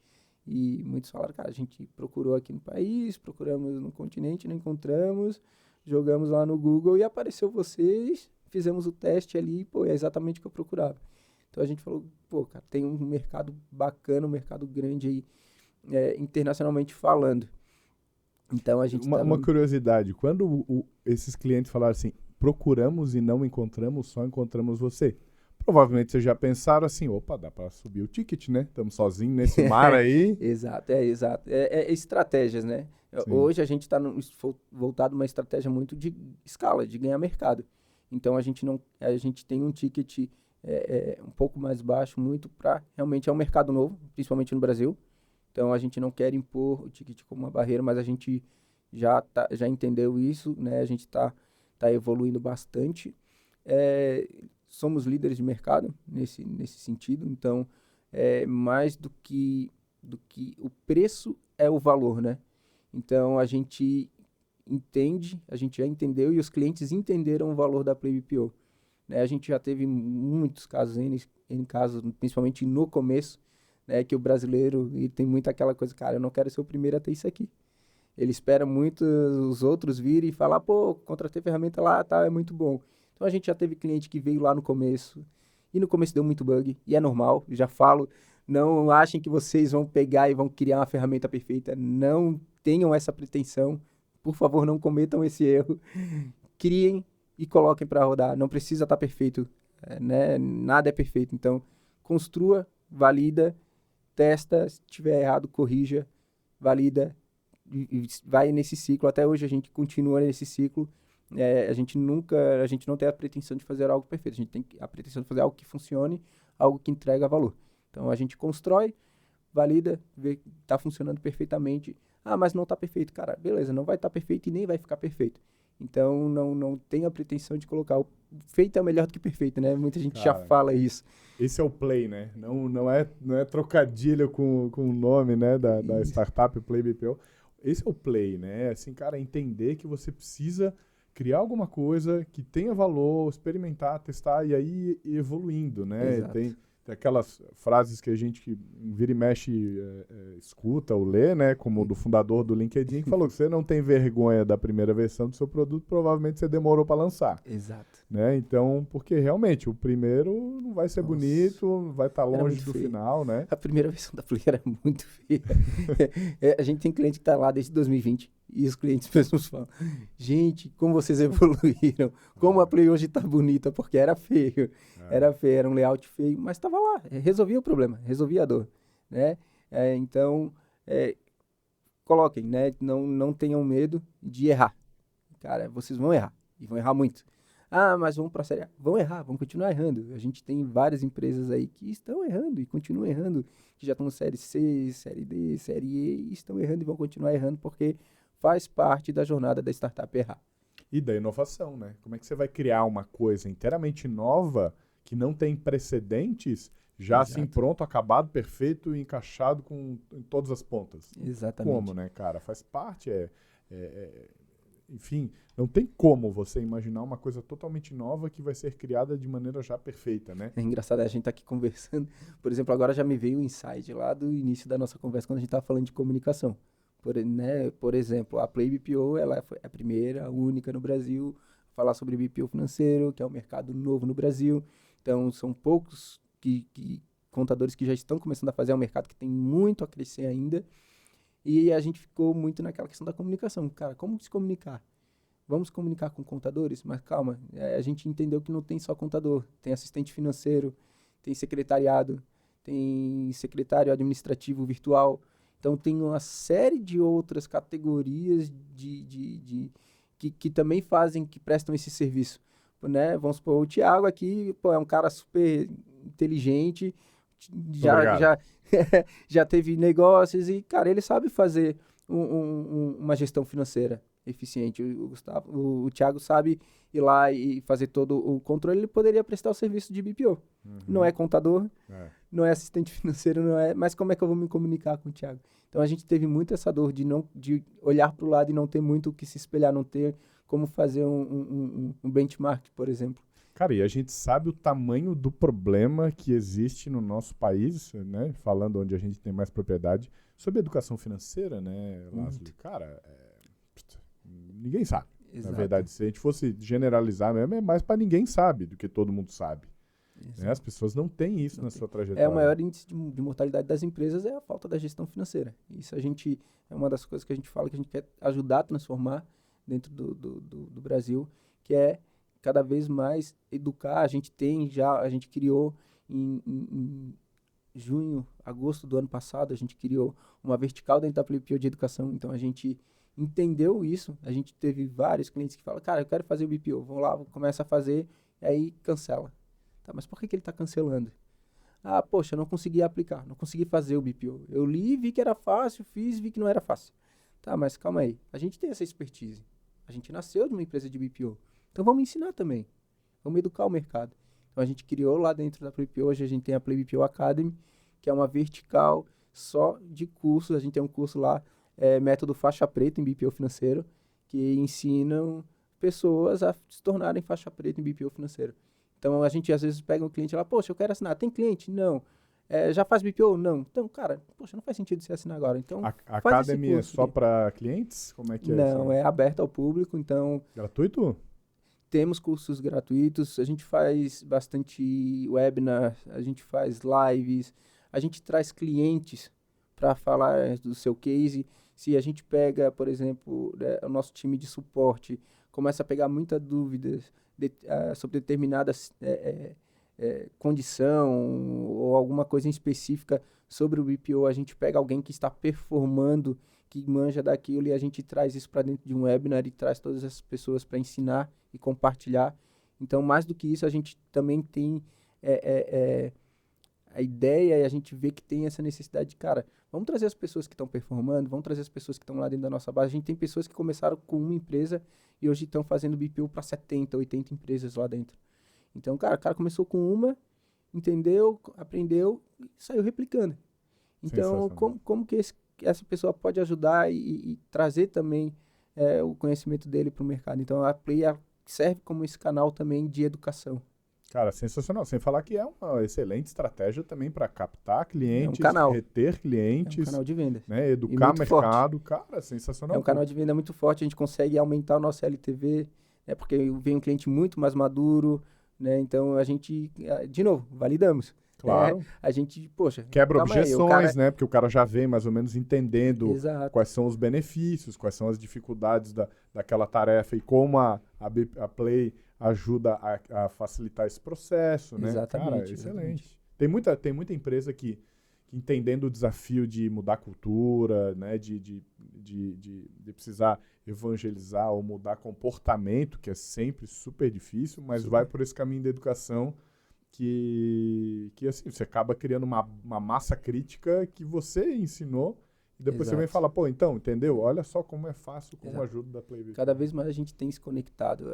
B: E muitos falaram, cara, a gente procurou aqui no país, procuramos no continente, não encontramos, jogamos lá no Google e apareceu vocês, fizemos o teste ali, pô, é exatamente o que eu procurava. Então a gente falou, pô, cara, tem um mercado bacana, um mercado grande aí, internacionalmente falando. Então a gente
A: uma curiosidade, quando esses clientes falaram assim, procuramos e não encontramos, só encontramos você. Provavelmente vocês já pensaram assim, opa, dá para subir o ticket, né? Estamos sozinhos nesse mar aí.
B: Exato. Estratégias, né? Sim. Hoje a gente está voltado a uma estratégia muito de escala, de ganhar mercado. Então a gente tem um ticket um pouco mais baixo, muito para realmente é um mercado novo, principalmente no Brasil. Então a gente não quer impor o ticket como uma barreira, mas a gente já entendeu isso, né? A gente está evoluindo bastante. Somos líderes de mercado nesse sentido, então mais do que o preço é o valor, né? Então a gente já entendeu e os clientes entenderam o valor da Play BPO. Né? A gente já teve muitos casos, N casos, principalmente no começo, né, que o brasileiro tem muito aquela coisa, cara, eu não quero ser o primeiro a ter isso aqui. Ele espera muito os outros virem e falar, pô, contratei ferramenta lá, tá, é muito bom. Então a gente já teve cliente que veio lá no começo, e no começo deu muito bug, e é normal, já falo, não achem que vocês vão pegar e vão criar uma ferramenta perfeita, não tenham essa pretensão, por favor, não cometam esse erro, criem e coloquem para rodar, não precisa estar perfeito, né? Nada é perfeito, então construa, valida, testa, se tiver errado, corrija, valida, e vai nesse ciclo. Até hoje a gente continua nesse ciclo. A gente não tem a pretensão de fazer algo perfeito, a gente tem a pretensão de fazer algo que funcione, algo que entrega valor. Então a gente constrói, valida, vê que está funcionando perfeitamente. Ah, mas não está perfeito, cara. Beleza, não vai estar perfeito e nem vai ficar perfeito. Então não tem a pretensão de colocar o feito é melhor do que perfeito, né? Muita gente já fala isso.
A: Esse é o Play, né? Não é trocadilho com o nome, né, da startup Play BPO. Esse é o Play, né? Assim, cara, entender que você precisa criar alguma coisa que tenha valor, experimentar, testar e aí ir evoluindo, né?
B: Exato.
A: Tem aquelas frases que a gente que vira e mexe escuta ou lê, né? Como do fundador do LinkedIn, que falou que você não tem vergonha da primeira versão do seu produto, provavelmente você demorou para lançar.
B: Exato.
A: Né? Então, porque realmente o primeiro não vai ser bonito, vai estar longe do
B: feio.
A: final, né?
B: A primeira versão da Play era muito feia. A gente tem cliente que está lá desde 2020 e os clientes mesmos falam, gente, como vocês evoluíram, como a Play hoje está bonita, porque era feio. Era feio, era um layout feio, mas estava lá, resolvia o problema, resolvia a dor, né? Então, coloquem, né? Não tenham medo de errar. Cara, vocês vão errar, e vão errar muito. Ah, mas vamos para a série A. Vão errar, vão continuar errando. A gente tem várias empresas aí que estão errando e continuam errando, que já estão no série C, série D, série E, e estão errando e vão continuar errando porque faz parte da jornada da startup errar.
A: E da inovação, né? Como é que você vai criar uma coisa inteiramente nova que não tem precedentes, já assim
B: Exato.
A: pronto, acabado, perfeito e encaixado em todas as pontas?
B: Exatamente.
A: Como, né, cara? Faz parte, enfim, não tem como você imaginar uma coisa totalmente nova que vai ser criada de maneira já perfeita, né?
B: É engraçado, a gente tá aqui conversando. Por exemplo, agora já me veio o insight lá do início da nossa conversa, quando a gente tava falando de comunicação. Por exemplo, a Play BPO, ela foi a primeira, a única no Brasil a falar sobre BPO financeiro, que é um mercado novo no Brasil. Então, são poucos contadores que já estão começando a fazer, é um mercado que tem muito a crescer ainda. E a gente ficou muito naquela questão da comunicação. Cara, como se comunicar? Vamos comunicar com contadores? Mas calma, a gente entendeu que não tem só contador. Tem assistente financeiro, tem secretariado, tem secretário administrativo virtual. Então, tem uma série de outras categorias que também fazem, que prestam esse serviço. Né? Vamos supor, o Thiago aqui, pô, é um cara super inteligente,
A: Obrigado.
B: já já teve negócios e, cara, ele sabe fazer uma gestão financeira eficiente. O Thiago sabe ir lá e fazer todo o controle, ele poderia prestar o serviço de BPO. Não é contador, não é assistente financeiro, não é, mas como é que eu vou me comunicar com o Thiago? Então a gente teve muito essa dor de olhar para o lado e não ter muito o que se espelhar, não ter como fazer um benchmark, por exemplo.
A: Cara, e a gente sabe o tamanho do problema que existe no nosso país, né? Falando onde a gente tem mais propriedade, sobre educação financeira, né, Lázaro? Cara, ninguém sabe.
B: Exato.
A: Na verdade, se a gente fosse generalizar mesmo, é mais para ninguém sabe do que todo mundo sabe. Né? As pessoas não têm isso na sua trajetória.
B: O maior índice de mortalidade das empresas é a falta da gestão financeira. Isso é uma das coisas que a gente fala que a gente quer ajudar a transformar dentro do Brasil, que é cada vez mais educar. A gente criou em junho, agosto do ano passado, a gente criou uma vertical dentro da PlayPio de educação. Então a gente entendeu isso. A gente teve vários clientes que falam, cara, eu quero fazer o BPO, vão lá, começa a fazer, e aí cancela. Tá, mas por que ele está cancelando? Ah, poxa, eu não consegui aplicar, não consegui fazer o BPO. Eu li, vi que era fácil, fiz, vi que não era fácil. Tá, mas calma aí, a gente tem essa expertise. A gente nasceu de uma empresa de BPO. Então vamos ensinar também. Vamos educar o mercado. Então a gente criou lá dentro da PlayBPO, hoje a gente tem a PlayBPO Academy, que é uma vertical só de cursos. A gente tem um curso lá, método faixa preta em BPO financeiro, que ensinam pessoas a se tornarem faixa preta em BPO financeiro. Então a gente às vezes pega um cliente e fala, poxa, eu quero assinar. Tem cliente? Não. Já faz BPO? Não. Então, cara, poxa, não faz sentido você assinar agora. Então,
A: A
B: faz esse
A: Academy é
B: curso
A: só
B: aqui.
A: para clientes? Como é que é?
B: Não, é aberto ao público, então
A: Gratuito?
B: temos cursos gratuitos, a gente faz bastante webinar, a gente faz lives, a gente traz clientes para falar do seu case. Se a gente pega, por exemplo, o nosso time de suporte, começa a pegar muitas dúvidas sobre determinada condição ou alguma coisa em específica sobre o BPO, a gente pega alguém que está performando, que manja daquilo, e a gente traz isso para dentro de um webinar e traz todas essas pessoas para ensinar e compartilhar. Então, mais do que isso, a gente também tem a ideia, e a gente vê que tem essa necessidade de, cara, vamos trazer as pessoas que estão performando, vamos trazer as pessoas que estão lá dentro da nossa base. A gente tem pessoas que começaram com uma empresa e hoje estão fazendo BPO para 70, 80 empresas lá dentro. Então, cara, o cara começou com uma, entendeu, aprendeu e saiu replicando. Então, como que essa pessoa pode ajudar e trazer também o conhecimento dele para o mercado? Então, a Play serve como esse canal também de educação.
A: Cara, sensacional. Sem falar que é uma excelente estratégia também para captar clientes, reter clientes.
B: É um canal de vendas.
A: Né, educar mercado.
B: Forte.
A: Cara, sensacional.
B: É um canal de venda muito forte. A gente consegue aumentar o nosso LTV, porque vem um cliente muito mais maduro, né? Então, a gente, de novo, validamos.
A: Claro.
B: A gente, poxa...
A: Quebra objeções, né? Porque o cara já vem mais ou menos entendendo quais são os benefícios, quais são as dificuldades daquela tarefa e como a Play ajuda a facilitar esse processo, né?
B: Exatamente.
A: Cara, excelente. Tem muita empresa que entendendo o desafio de mudar a cultura, né? De precisar evangelizar ou mudar comportamento, que é sempre super difícil, mas vai por esse caminho da educação que assim, você acaba criando uma massa crítica que você ensinou E depois você
B: Exato.
A: vem e fala, pô, então, entendeu? Olha só como é fácil com
B: Exato.
A: a ajuda da Play VPN.
B: Cada vez mais a gente tem se conectado.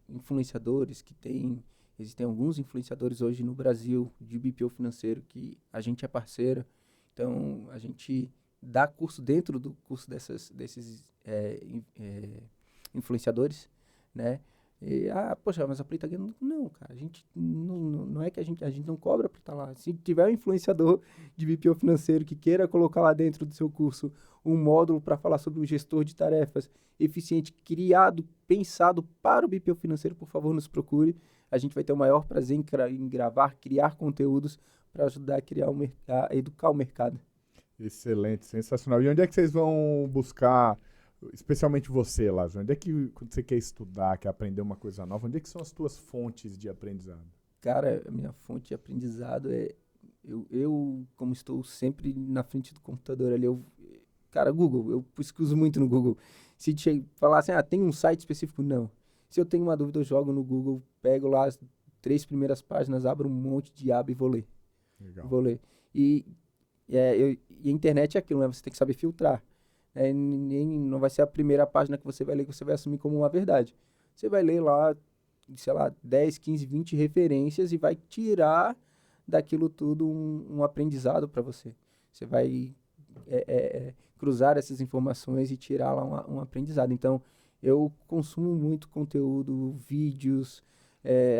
B: Influenciadores existem alguns influenciadores hoje no Brasil de BPO financeiro que a gente é parceiro. Então, a gente dá curso dentro do curso desses influenciadores, né? Poxa, mas a Play tá ganhando. Não, cara, a gente não é que a gente não cobra para estar lá. Se tiver um influenciador de BPO financeiro que queira colocar lá dentro do seu curso um módulo para falar sobre o gestor de tarefas eficiente, criado, pensado para o BPO financeiro, por favor, nos procure. A gente vai ter o maior prazer em gravar, criar conteúdos para ajudar a a educar o mercado.
A: Excelente, sensacional. E onde é que vocês vão buscar, especialmente você, Lázaro? Onde é que, quando você quer estudar, quer aprender uma coisa nova, onde é que são as tuas fontes de aprendizado?
B: Cara, a minha fonte de aprendizado é... como estou sempre na frente do computador ali, cara, Google, eu pesquiso muito no Google. Se falar assim, tem um site específico, não. Se eu tenho uma dúvida, eu jogo no Google, pego lá as 3 primeiras páginas, abro um monte de aba e vou ler.
A: Legal.
B: Vou ler. E a internet é aquilo, né? Você tem que saber filtrar. Não vai ser a primeira página que você vai ler que você vai assumir como uma verdade. Você vai ler lá, sei lá, 10, 15, 20 referências e vai tirar daquilo tudo um aprendizado para você. Você vai cruzar essas informações e tirar lá um aprendizado. Então, eu consumo muito conteúdo, vídeos,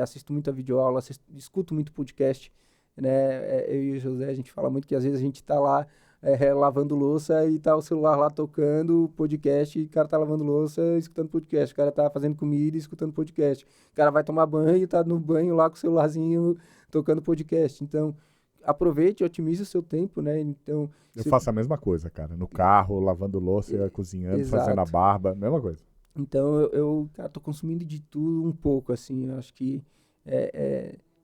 B: assisto muita videoaula, escuto muito podcast, né? Eu e o José, a gente fala muito que às vezes a gente está lá lavando louça e tá o celular lá tocando podcast, e o cara tá lavando louça escutando podcast, o cara tá fazendo comida e escutando podcast, o cara vai tomar banho e tá no banho lá com o celularzinho tocando podcast. Então, aproveite e otimize o seu tempo, né? Então,
A: eu faço a mesma coisa, cara. No carro, lavando louça, cozinhando,
B: exato.
A: Fazendo a barba, mesma coisa.
B: Então, cara, tô consumindo de tudo um pouco, assim. Eu acho que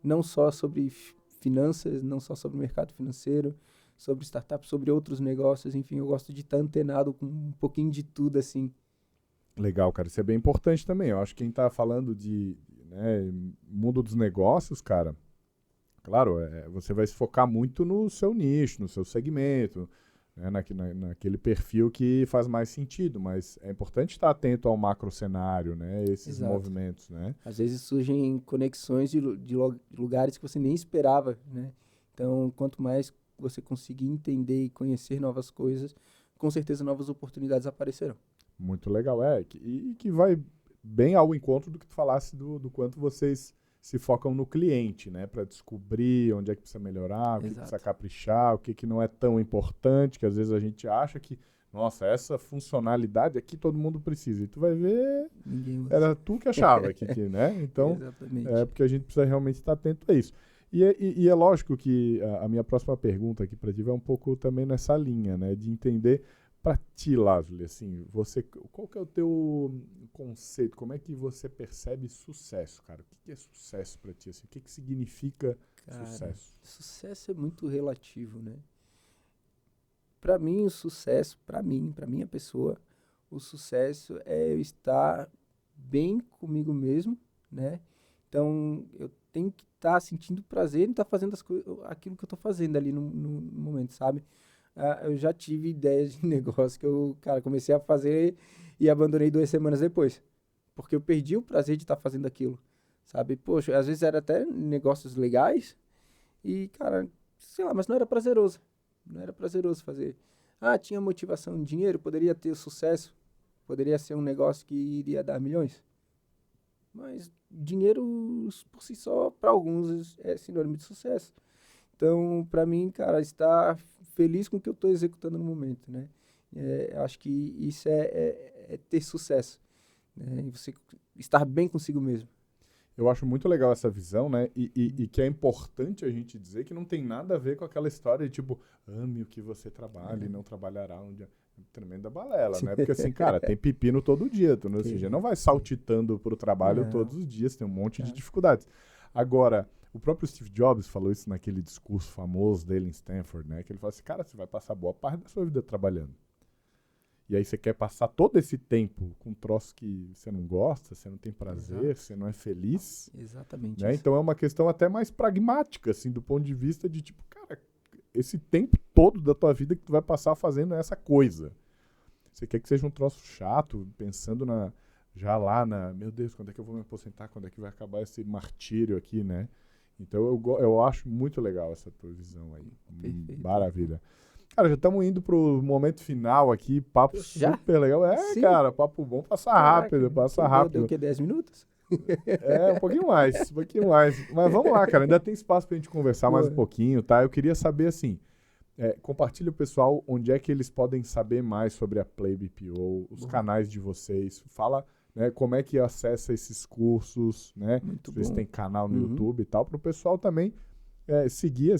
B: não só sobre finanças, não só sobre o mercado financeiro, sobre startups, sobre outros negócios, enfim, eu gosto de estar antenado com um pouquinho de tudo, assim.
A: Legal, cara. Isso é bem importante também. Eu acho que quem tá falando de mundo dos negócios, cara, claro, você vai se focar muito no seu nicho, no seu segmento, né, naquele perfil que faz mais sentido, mas é importante estar atento ao macro cenário, né, esses
B: Exato.
A: movimentos, né?
B: Às vezes surgem conexões de lugares que você nem esperava, né? Então, quanto mais você conseguir entender e conhecer novas coisas, com certeza novas oportunidades aparecerão.
A: Muito legal, e que vai bem ao encontro do que tu falasse do quanto vocês se focam no cliente, né, para descobrir onde é que precisa melhorar, o que precisa caprichar, o que não é tão importante, que às vezes a gente acha que, nossa, essa funcionalidade aqui todo mundo precisa, e tu vai ver, era tu que achava que né, então, porque a gente precisa realmente estar atento a isso. E é lógico que a minha próxima pergunta aqui para ti vai um pouco também nessa linha, né, de entender para ti, Lázaro, assim, qual que é o teu conceito? Como é que você percebe sucesso, cara? O que é sucesso para ti? Assim? O que significa sucesso?
B: Sucesso é muito relativo, né? Para mim, o sucesso, para minha pessoa, o sucesso é eu estar bem comigo mesmo, né? Então, eu tenho que estar sentindo prazer em estar fazendo aquilo que eu estou fazendo ali no momento, sabe? Eu já tive ideias de negócio que eu, cara, comecei a fazer e abandonei 2 semanas depois. Porque eu perdi o prazer de estar fazendo aquilo, sabe? Poxa, às vezes era até negócios legais e, cara, sei lá, mas não era prazeroso. Não era prazeroso fazer. Tinha motivação, dinheiro, poderia ter sucesso, poderia ser um negócio que iria dar milhões. Mas dinheiro, por si só, para alguns, é sinônimo de sucesso. Então, para mim, cara, estar feliz com o que eu estou executando no momento, né? Acho que isso é ter sucesso, né? E você estar bem consigo mesmo.
A: Eu acho muito legal essa visão, né? E que é importante a gente dizer que não tem nada a ver com aquela história de tipo, ame o que você trabalha e não trabalhará um dia. Tremenda balela, né? Porque assim, cara, tem pepino todo dia. Tu não vai saltitando pro trabalho todos os dias, tem um monte de dificuldades. Agora, o próprio Steve Jobs falou isso naquele discurso famoso dele em Stanford, né? Que ele falou assim, cara, você vai passar boa parte da sua vida trabalhando. E aí você quer passar todo esse tempo com um troço que você não gosta, você não tem prazer, você não é feliz.
B: Exatamente.
A: Né? Então é uma questão até mais pragmática, assim, do ponto de vista de tipo, cara, esse tempo todo da tua vida que tu vai passar fazendo essa coisa. Você quer que seja um troço chato, pensando meu Deus, quando é que eu vou me aposentar? Quando é que vai acabar esse martírio aqui, né? Então eu acho muito legal essa tua visão aí.
B: Perfeito.
A: Maravilha. Cara, já estamos indo pro momento final aqui, papo
B: Já?
A: super legal.
B: Sim.
A: Cara, papo bom, passa rápido, passa rápido.
B: Deu o quê, 10 minutos?
A: Um pouquinho mais, um pouquinho mais. Mas vamos lá, cara, ainda tem espaço pra gente conversar mais um pouquinho, tá? Eu queria saber, assim, compartilha o pessoal onde é que eles podem saber mais sobre a Play BPO, os canais de vocês. Fala, né, como é que acessa esses cursos, né?
B: Muito
A: Vocês
B: bom.
A: têm canal no YouTube e tal, para o pessoal também seguir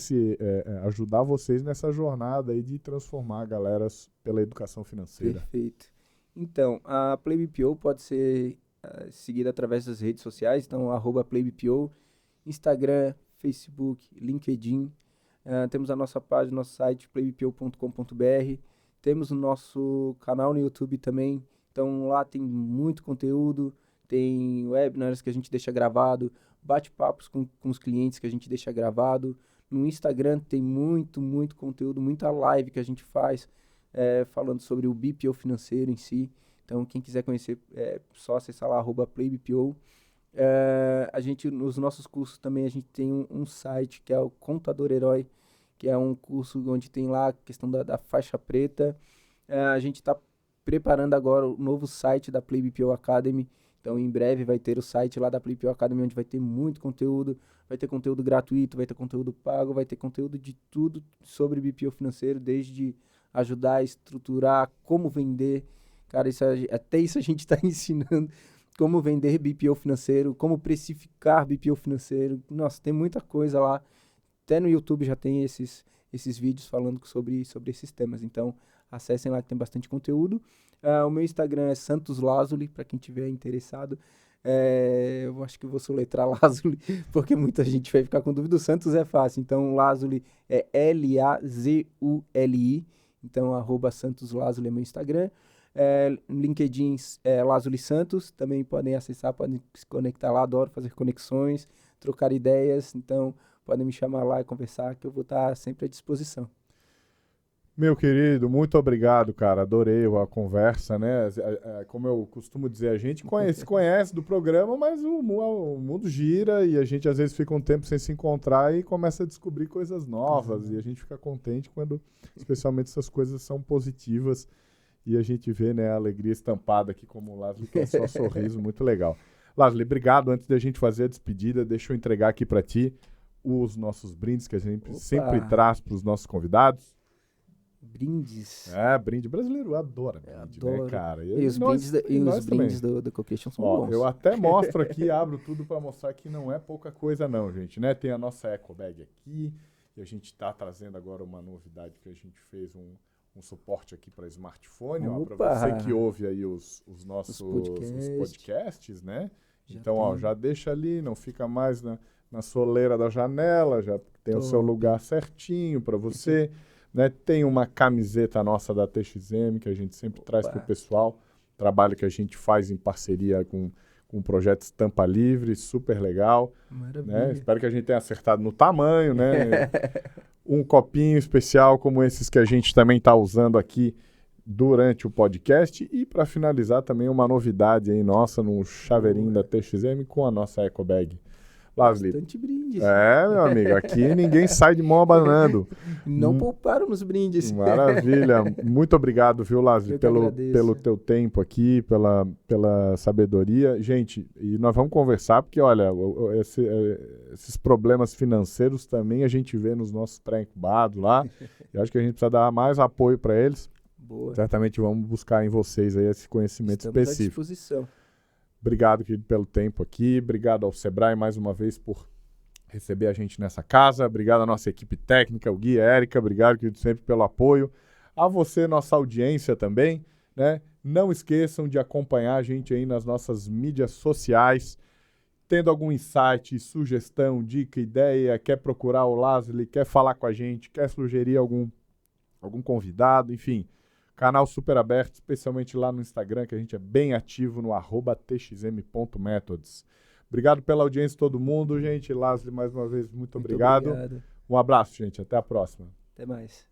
A: ajudar vocês nessa jornada aí de transformar a galera pela educação financeira.
B: Perfeito. Então, a Play BPO pode ser seguida através das redes sociais, então @PlayBPO, Instagram, Facebook, LinkedIn. Temos a nossa página, nosso site, playbpo.com.br. Temos o nosso canal no YouTube também, então lá tem muito conteúdo, tem webinars que a gente deixa gravado, bate-papos com os clientes que a gente deixa gravado. No Instagram tem muito conteúdo, muita live que a gente faz falando sobre o BPO financeiro em si. Então, quem quiser conhecer, só acessar lá, @PlayBPO. Nos nossos cursos também, a gente tem um site que é o Contador Herói, que é um curso onde tem lá a questão da faixa preta. A gente está preparando agora o novo site da Play BPO Academy. Então, em breve vai ter o site lá da Play BPO Academy, onde vai ter muito conteúdo. Vai ter conteúdo gratuito, vai ter conteúdo pago, vai ter conteúdo de tudo sobre BPO financeiro, desde ajudar a estruturar, como vender. Cara, até isso a gente está ensinando. Como vender BPO financeiro, como precificar BPO financeiro. Nossa, tem muita coisa lá. Até no YouTube já tem esses vídeos falando sobre esses temas. Então, acessem lá que tem bastante conteúdo. O meu Instagram é Santos Lazuli, para quem tiver interessado. Eu acho que vou soletrar Lazuli, porque muita gente vai ficar com dúvida. O Santos é fácil. Então, Lazuli é Lazuli. Então, @Santos Lazuli é meu Instagram. LinkedIn Lazuli Santos, também podem acessar, podem se conectar lá, adoro fazer conexões, trocar ideias, então podem me chamar lá e conversar, que eu vou estar sempre à disposição.
A: Meu querido, muito obrigado, cara, adorei a conversa, né? Como eu costumo dizer, a gente conhece do programa, mas o mundo gira e a gente às vezes fica um tempo sem se encontrar e começa a descobrir coisas novas, e a gente fica contente quando, especialmente, essas coisas são positivas. E a gente vê, né, a alegria estampada aqui, como o Lazuli, que é só sorriso, muito legal. Lazuli, obrigado. Antes da gente fazer a despedida, deixa eu entregar aqui para ti os nossos brindes que a gente sempre traz para os nossos convidados.
B: Brindes?
A: Brinde. Brasileiro adora brinde, né, cara?
B: E os brindes do Cocation são bons.
A: Eu até mostro aqui, abro tudo para mostrar que não é pouca coisa não, gente, né? Tem a nossa Eco Bag aqui, e a gente está trazendo agora uma novidade que a gente fez um suporte aqui para smartphone, para você que ouve aí os nossos podcasts, né? Então, já deixa ali, não fica mais na soleira da janela, já tem o seu lugar certinho para você, né? Tem uma camiseta nossa da TXM que a gente sempre traz para o pessoal, trabalho que a gente faz em parceria com o projeto Estampa Livre, super legal. Maravilha. Né? Espero que a gente tenha acertado no tamanho, né? Um copinho especial como esses que a gente também está usando aqui durante o podcast. E para finalizar também uma novidade aí nossa no chaveirinho da TXM com a nossa Eco Bag. Lazuli.
B: Bastante brindes.
A: Meu amigo, aqui ninguém sai de mão abanando.
B: Não pouparam nos brindes.
A: Maravilha. Muito obrigado, viu, Lazuli, pelo teu tempo aqui, pela sabedoria. Gente, e nós vamos conversar, porque, olha, esses problemas financeiros também a gente vê nos nossos pré-incubados lá. Eu acho que a gente precisa dar mais apoio para eles.
B: Boa.
A: Certamente vamos buscar em vocês aí esse conhecimento específico.
B: À disposição.
A: Obrigado, querido, pelo tempo aqui. Obrigado ao Sebrae mais uma vez por receber a gente nessa casa. Obrigado à nossa equipe técnica, o Gui e a Érica. Obrigado, querido, sempre pelo apoio. A você, nossa audiência também, né? Não esqueçam de acompanhar a gente aí nas nossas mídias sociais. Tendo algum insight, sugestão, dica, ideia, quer procurar o Lazuli, quer falar com a gente, quer sugerir algum convidado, enfim... Canal super aberto, especialmente lá no Instagram, que a gente é bem ativo no @txm.methods. Obrigado pela audiência de todo mundo, gente. Lazuli, mais uma vez, muito obrigado. Um abraço, gente. Até a próxima.
B: Até mais.